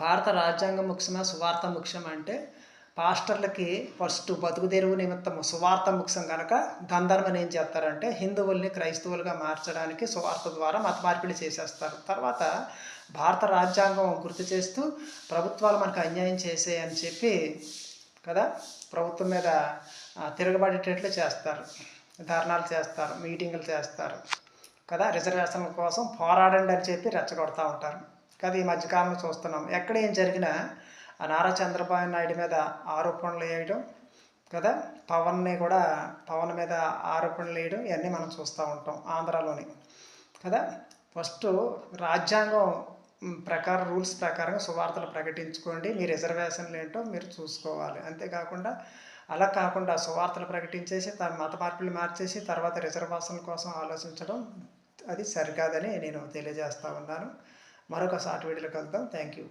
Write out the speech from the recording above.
భారత రాజ్యాంగం ముఖ్యమా? సువార్త ముఖ్యమా? అంటే పాస్టర్లకి ఫస్ట్ బతుకుదెరువు నిమిత్తం సువార్త ముఖ్యం గనక గంధర్వని ఏం చేస్తారంటే హిందువుల్ని క్రైస్తవులుగా మార్చడానికి సువార్త ద్వారా మత మార్పిడి చేసేస్తారు. తర్వాత భారత రాజ్యాంగం గుర్తు చేస్తూ ప్రభుత్వాలు మనకు అన్యాయం చేసేయని చెప్పి కదా ప్రభుత్వం మీద తిరగబడేటట్లు చేస్తారు, ధర్నాలు చేస్తారు, మీటింగులు చేస్తారు కదా, రిజర్వేషన్ల కోసం పోరాడండి అని చెప్పి రెచ్చగొడతా ఉంటారు కదా. ఈ మధ్యకాలంలో చూస్తున్నాం ఎక్కడ ఏం జరిగినా నారా చంద్రబాబు నాయుడు మీద ఆరోపణలు వేయడం కదా, పవన్ మీద ఆరోపణలు వేయడం ఇవన్నీ మనం చూస్తూ ఉంటాం ఆంధ్రాలోని కదా. ఫస్ట్ రాజ్యాంగం ప్రకారం రూల్స్ ప్రకారం సువార్తలు ప్రకటించుకోండి, మీ రిజర్వేషన్లు ఏంటో మీరు చూసుకోవాలి. అంతేకాకుండా అలా కాకుండా సువార్తలు ప్రకటించేసి తన మత మార్పులు మార్చేసి తర్వాత రిజర్వేషన్ల కోసం ఆలోచించడం అది సరికాదని నేను తెలియజేస్తూ ఉన్నాను. మరొక షార్ట్ వీడియోలో కలుద్దాం. Thank you.